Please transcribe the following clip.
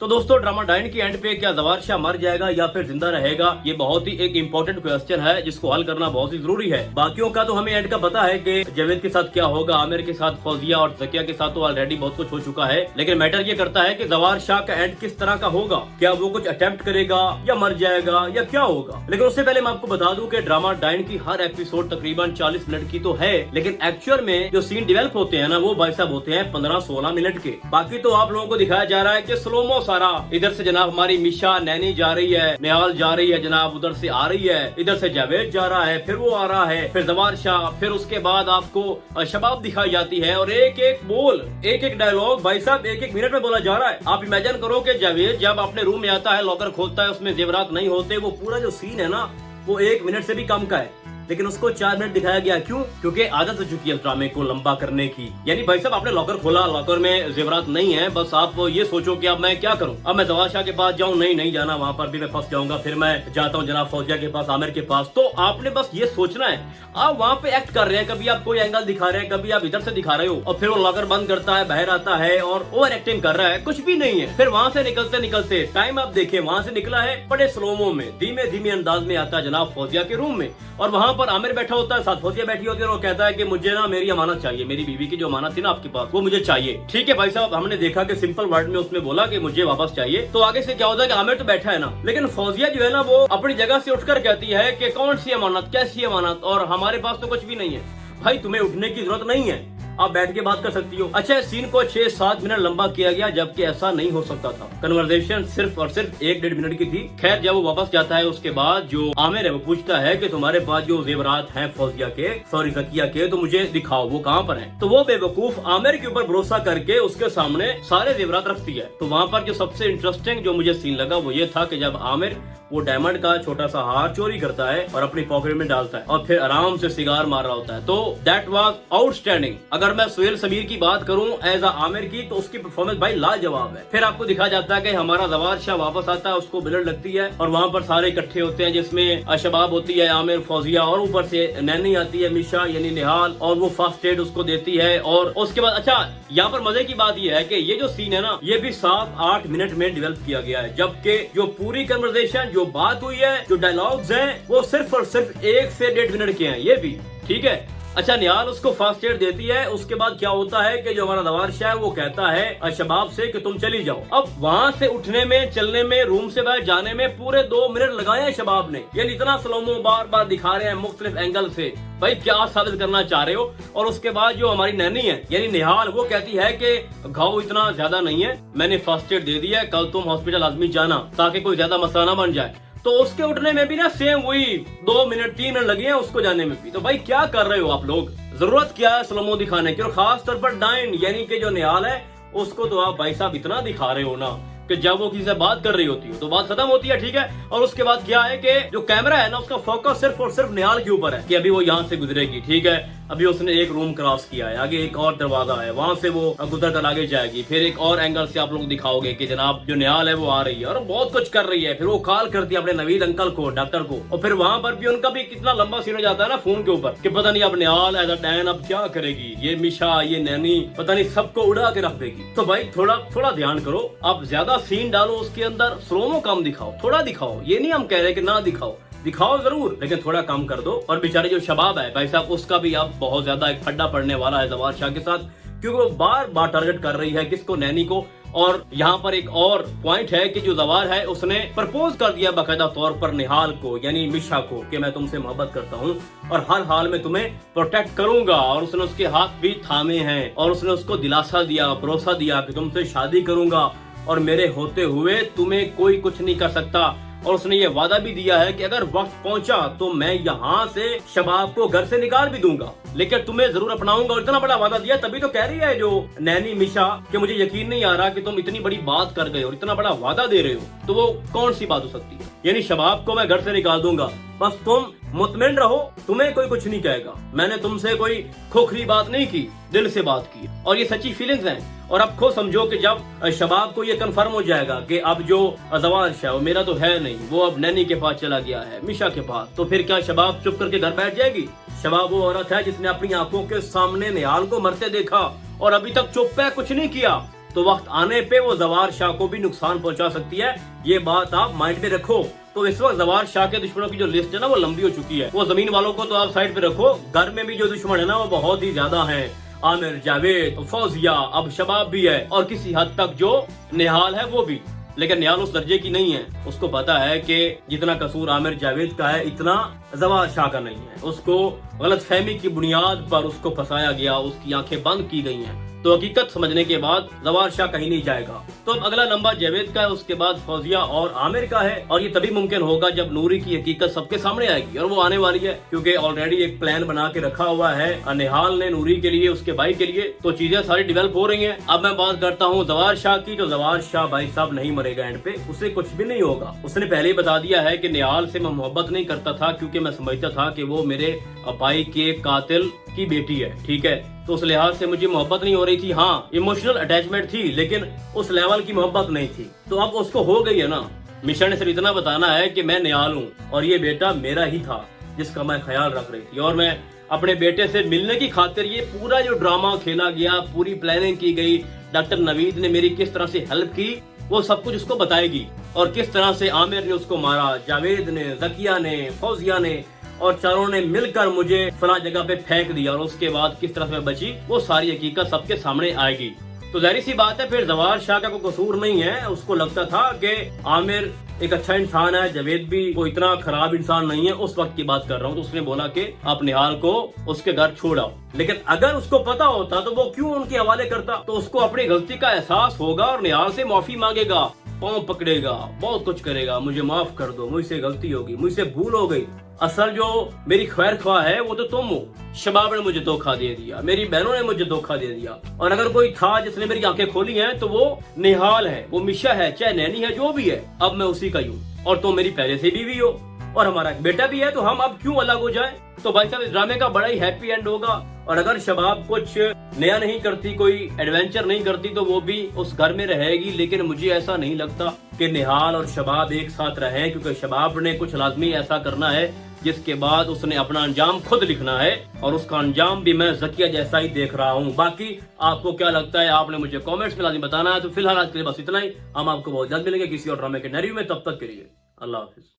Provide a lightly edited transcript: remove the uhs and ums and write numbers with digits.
तो दोस्तों drama dine की एंड पे क्या जवार शाह मर जाएगा या फिर जिंदा रहेगा, ये बहुत ही एक इम्पोर्टेंट क्वेश्चन है जिसको हल करना बहुत ही जरूरी है। बाकियों का तो हमें एंड का पता है कि जावेद के साथ क्या होगा, आमिर के साथ, फौजिया और जकिया के साथ तो ऑलरेडी बहुत कुछ हो चुका है। लेकिन मैटर ये करता है कि जवार शाह का एंड किस तरह का होगा, क्या वो कुछ अटेम्प्ट करेगा या मर जाएगा या क्या होगा। लेकिन उससे पहले मैं आपको बता दूं कि ड्रामा डाइन की हर एपिसोड तकरीबन 40 मिनट की तो है, लेकिन एक्चुअल में जो सीन डेवलप होते हैं ना वो भाई साहब होते हैं 15-16 मिनट के। बाकी तो आप लोगों को दिखाया जा रहा है कि स्लोमो सारा, इधर से जनाब हमारी मिशा नैनी जा रही है, निहाल जा रही है जनाब, उधर से आ रही है, इधर से जावेद जा रहा है, फिर वो आ रहा है, फिर जवार शाह, फिर उसके बाद आपको शबाब दिखाई जाती है और एक एक बोल, एक एक डायलॉग भाई साहब एक एक मिनट में बोला जा रहा है। आप इमेजिन करो कि जावेद जब अपने रूम में आता है, लॉकर खोलता है, उसमें जेवरात नहीं होते, वो पूरा जो सीन है ना वो 1 मिनट से भी कम का है, लेकिन उसको 4 मिनट दिखाया गया। क्यों? क्योंकि आदत हो चुकी है ड्रामे को लंबा करने की। यानी भाई साहब आपने लॉकर खोला, लॉकर में जेवरात नहीं है, बस आप ये सोचो कि अब मैं क्या करूं, अब मैं जवार शाह के पास जाऊं, नहीं जाना, वहां पर भी मैं फंस जाऊंगा, फिर मैं जाता हूं जनाब फौजिया के पास, आमिर के पास। तो आपने बस ये सोचना है, आप वहां पे एक्ट कर रहे हैं, कभी आप कोई एंगल दिखा रहे हैं, कभी आप इधर से दिखा रहे हो, और फिर वो लॉकर बंद करता है, बाहर आता है और ओवर एक्टिंग कर रहा है, कुछ भी नहीं है। फिर वहां से निकलते निकलते टाइम आप देखे, वहां से निकला है बड़े स्लोमो में, धीमे धीमे अंदाज में आता है जनाब फौजिया के रूम में, और वहां पर आमिर बैठा होता है, साथ फौजिया बैठी होती है, और वो कहता है कि मुझे ना मेरी अमानत चाहिए, मेरी बीवी की जो अमानत थी ना आपके पास वो मुझे चाहिए। ठीक है भाई साहब, हमने देखा कि सिंपल वर्ड में उसने बोला कि मुझे वापस चाहिए। तो आगे से क्या होता है कि आमिर तो बैठा है ना, लेकिन फौजिया जो है ना वो अपनी जगह से उठकर कहती है कि कौन सी अमानत, कैसी अमानत, और हमारे पास तो कुछ भी नहीं है। भाई तुम्हें उठने की जरूरत नहीं है, आप बैठ के बात कर सकती हो। अच्छा, सीन को 6-7 मिनट लंबा किया गया, जबकि ऐसा नहीं हो सकता था। कन्वर्सेशन सिर्फ और सिर्फ 1-1.5 मिनट की थी। खैर जब वो वापस जाता है उसके बाद जो आमिर है वो पूछता है कि तुम्हारे पास जो जेवरात हैं फौजिया के, सॉरी जकिया के, तो मुझे दिखाओ वो कहाँ पर है। तो वो बेवकूफ आमिर के ऊपर भरोसा करके उसके सामने सारे जेवरात रखती है। तो वहाँ पर जो सबसे इंटरेस्टिंग जो मुझे सीन लगा वो ये था कि जब आमिर वो डायमंड का छोटा सा हार चोरी करता है और अपनी पॉकेट में डालता है और फिर आराम से सिगार मार रहा होता है, तो दैट वाज आउटस्टैंडिंग। अगर मैं सुहेल समीर की बात करूं एज आमिर की, तो उसकी परफॉर्मेंस भाई लाजवाब है। फिर आपको दिखाया जाता है कि हमारा जवार शाह वापस आता है, उसको बुलेट लगती है और वहां पर सारे इकट्ठे होते हैं, जिसमें शबाब होती है, आमिर, फौजिया और ऊपर से नैनी आती है, मिशा यानी निहाल, और वो फर्स्ट एड उसको देती है। और उसके बाद अच्छा यहाँ पर मजे की बात यह है कि ये जो सीन है ना ये भी 7-8 मिनट में डेवलप किया गया है, जबकि जो पूरी कन्वर्सेशन जो बात हुई है, जो डायलॉग्स हैं, वो सिर्फ और सिर्फ 1 से 1.5 मिनट के हैं। ये भी ठीक है। अच्छा, निहाल उसको फर्स्ट एड देती है, उसके बाद क्या होता है कि जो हमारा जवार शाह है वो कहता है शबाब से कि तुम चली जाओ। अब वहाँ से उठने में, चलने में, रूम से बाहर जाने में पूरे 2 मिनट लगाए हैं शबाब ने। यानी इतना स्लोमो बार बार दिखा रहे हैं मुख्तलिफ एंगल से, भाई क्या साबित करना चाह रहे हो। और उसके बाद जो हमारी नैनी है यानी निहाल, वो कहती है कि घाव इतना ज्यादा नहीं है, मैंने फर्स्ट एड दे दिया है, कल तुम हॉस्पिटल आदमी जाना ताकि कोई ज्यादा मसला ना बन जाए। तो उसके उठने में भी ना सेम वही 2 मिनट 3 मिनट लगे हैं उसको जाने में भी। तो भाई क्या कर रहे हो आप लोग, जरूरत क्या है स्लोमो दिखाने की। और खास तौर पर डाइन यानी कि जो निहाल है उसको तो आप भाई साहब इतना दिखा रहे हो ना कि जब वो किसी से बात कर रही होती है तो बात खत्म होती है, ठीक है। और उसके बाद क्या है कि जो कैमरा है ना उसका फोकस सिर्फ और सिर्फ निहाल के ऊपर है कि अभी वो यहाँ से गुजरेगी, ठीक है, अभी उसने एक रूम क्रॉस किया है, आगे एक और दरवाजा है, वहां से वो गुजर कर आगे जाएगी, फिर एक और एंगल से आप लोग दिखाओगे कि जनाब जो निहाल है वो आ रही है और बहुत कुछ कर रही है। फिर वो कॉल करती है अपने नवीद अंकल को, डॉक्टर को, और फिर वहां पर भी उनका भी कितना लंबा सीन हो जाता है ना फोन के ऊपर कि पता नहीं अब निहाल एज अ डैन अब क्या करेगी, ये मिशा, ये नैनी, पता नहीं सबको उड़ा के रख देगी। तो भाई थोड़ा ध्यान करो, आप ज्यादा सीन डालो उसके अंदर, स्लोमो कम दिखाओ, थोड़ा दिखाओ। ये नहीं हम कह रहे कि ना दिखाओ, दिखाओ जरूर, लेकिन थोड़ा कम कर दो। और बेचारे जो शबाब है भाई साहब उसका भी अब बहुत ज्यादा एक फड्डा पड़ने वाला है जवार शाह के साथ, क्योंकि वो बार बार टारगेट कर रही है किसको, नैनी को। और यहाँ पर एक और पॉइंट है कि जो जवार है उसने प्रपोज कर दिया बाकायदा तौर पर निहाल को यानी मिशा को कि मैं तुमसे मोहब्बत करता हूँ और हर हाल में तुम्हें प्रोटेक्ट करूंगा। और उसने उसके हाथ भी थामे हैं और उसने उसको दिलासा दिया, भरोसा दिया कि तुमसे शादी करूंगा और मेरे होते हुए तुम्हें कोई कुछ नहीं कर सकता। और उसने ये वादा भी दिया है कि अगर वक्त पहुंचा तो मैं यहाँ से शबाब को घर से निकाल भी दूंगा, लेकिन तुम्हें जरूर अपनाऊंगा। और इतना बड़ा वादा दिया, तभी तो कह रही है जो नैनी मिशा कि मुझे यकीन नहीं आ रहा कि तुम इतनी बड़ी बात कर गए और इतना बड़ा वादा दे रहे हो, तो वो कौन सी बात हो सकती है। यानी शबाब को मैं घर से निकाल दूंगा, बस तुम मुतमिन रहो, तुम्हें कोई कुछ नहीं कहेगा। मैंने तुमसे कोई खोखली बात नहीं की, दिल से बात की, और ये सच्ची फीलिंग्स हैं। और अब खुद समझो कि जब शबाब को ये कंफर्म हो जाएगा कि अब जो जवार शाह वो मेरा तो है नहीं, वो अब नैनी के पास चला गया है, मिशा के पास, तो फिर क्या शबाब चुप करके घर बैठ जाएगी। शबाब वो औरत है जिसने अपनी आंखों के सामने निहाल को मरते देखा और अभी तक चुप है, कुछ नहीं किया। तो वक्त आने पे वो जवार शाह को भी नुकसान पहुंचा सकती है। ये बात आप माइंड में रखो। तो इस वक्त जवार शाह के दुश्मनों की जो लिस्ट है ना वो लंबी हो चुकी है। वो जमीन वालों को तो आप साइड पे रखो, घर में भी जो दुश्मन है ना वो बहुत ही ज्यादा है। आमिर, जावेद, फौजिया, अब शबाब भी है और किसी हद तक जो निहाल है वो भी। लेकिन निहाल उस दर्जे की नहीं है। उसको पता है कि जितना कसूर आमिर जावेद का है इतना जवार शाह का नहीं है। उसको गलतफहमी की बुनियाद पर उसको फंसाया गया, उसकी आंखें बंद की गई हैं। तो हकीकत समझने के बाद जवार शाह कहीं नहीं जाएगा। तो अब अगला नंबर जावेद का है, उसके बाद फौजिया और आमिर का है। और ये तभी मुमकिन होगा जब नूरी की हकीकत सबके सामने आएगी, और वो आने वाली है क्योंकि ऑलरेडी एक प्लान बना के रखा हुआ है निहाल ने नूरी के लिए, उसके भाई के लिए। तो चीजें सारी डेवलप हो रही हैं। अब मैं बात करता हूँ जवार शाह की। तो जवार शाह भाई साहब नहीं मरेगा एंड पे, उसे कुछ भी नहीं होगा। उसने पहले ही बता दिया है कि निहाल से मैं मोहब्बत नहीं करता था क्योंकि मैं समझता था कि वो मेरे भाई के कातिल की बेटी है, ठीक है। तो उस लिहाज से मुझे मोहब्बत नहीं हो रही थी। हाँ, इमोशनल अटैचमेंट थी लेकिन उस लेवल की मोहब्बत नहीं थी। तो अब उसको हो गई है ना। मिशन ने सिर्फ इतना बताना है कि मैं निहाल हूँ और ये बेटा मेरा ही था जिसका मैं ख्याल रख रही थी, और मैं अपने बेटे से मिलने की खातिर ये पूरा जो ड्रामा खेला गया, पूरी प्लानिंग की गई, डॉक्टर नवीद ने मेरी किस तरह से हेल्प की, वो सब कुछ उसको बताएगी। और किस तरह से आमिर ने उसको मारा, जावेद ने, जकिया ने, फौजिया ने, और चारों ने मिलकर मुझे फला जगह पे फेंक दिया, और उसके बाद किस तरह से मैं बची, वो सारी हकीकत सबके सामने आएगी। तो जाहिर सी बात है फिर जवार शाह का कोई कसूर नहीं है। उसको लगता था कि आमिर एक अच्छा इंसान है, जावेद भी कोई इतना खराब इंसान नहीं है। उस वक्त की बात कर रहा हूँ। तो उसने बोला कि आप निहाल को उसके घर छोड़ाओ। लेकिन अगर उसको पता होता तो वो क्यों उनके हवाले करता। तो उसको अपनी गलती का एहसास होगा और निहाल से माफी मांगेगा, पाँव पकड़ेगा, बहुत कुछ करेगा, मुझे माफ कर दो, मुझसे गलती होगी, मुझसे भूल हो गई। असल जो मेरी खैर ख्वाह है वो तो तुम हो। शबाब ने मुझे धोखा दे दिया, मेरी बहनों ने मुझे धोखा दे दिया, और अगर कोई था जिसने मेरी आंखें खोली हैं तो वो निहाल है, वो मिशा है, चाहे नैनी है, जो भी है। अब मैं उसी का ही हूँ और तुम मेरी पहले से बीवी हो और हमारा एक बेटा भी है। तो हम अब क्यों अलग हो जाए। तो भाई साहब इस ड्रामे का बड़ा ही हैप्पी एंड होगा। और अगर शबाब कुछ नया नहीं करती, कोई एडवेंचर नहीं करती, तो वो भी उस घर में रहेगी। लेकिन मुझे ऐसा नहीं लगता कि निहाल और शबाब एक साथ रहें, क्योंकि शबाब ने कुछ लाजमी ऐसा करना है जिसके बाद उसने अपना अंजाम खुद लिखना है, और उसका अंजाम भी मैं जकिया जैसा ही देख रहा हूँ। बाकी आपको क्या लगता है आपने मुझे कमेंट्स में लाजमी बताना है। तो फिलहाल आज के लिए बस इतना ही। हम आपको बहुत जल्द मिलेंगे किसी और ड्रामे के नैरेटिव में। तब तक के लिए अल्लाह हाफिज।